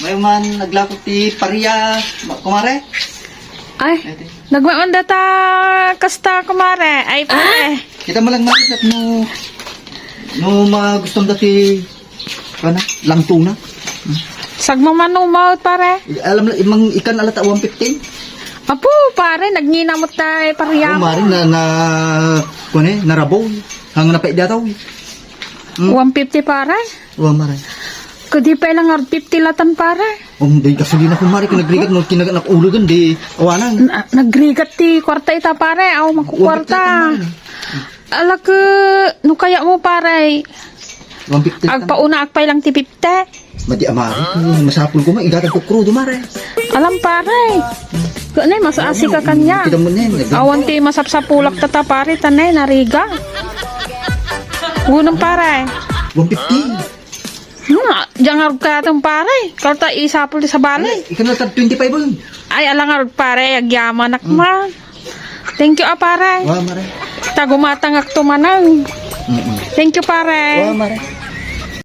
May man naglakot ti Paria, kumare. Ay, nagmamanda ta kasta kumare. Ay, pare. Kita mo lang makit at no magustong dati, lang tuna. Sagmamanumaw, pare. Alam lang, imang ikan alata 115. Apo, pare, nagninamot tayo pariya. Kumare narabaw. Hanggang napait dataw. 150, pare. Mare. Kadi pa ilang 50 latan, pare. Di gasolina kumare, kinagrigat, no, kinagat ulugan, di awanan. Nagrigat ti kwarta ita, pare. Aw, makukwarta. Ala ka, no kaya mo, pare. 150. Agpauna, agpay lang ti 50. Mati amari, masapul ko igatag ko krudo mare. Alam, pare. Ganay, masasi ka kanya. Kita mo na Awan ti masapsapulak tata, pare. Tanay, nariga. Gunong, pare. 150. Jangan ka itong pare. Kalau tak isapul sa balay. Ikan na 25 yun. Ay, alang pare. Agyaman akma. Thank you, pare. Wah, mare. Tagumatang akto manang. Thank you, pare. Wah, mare.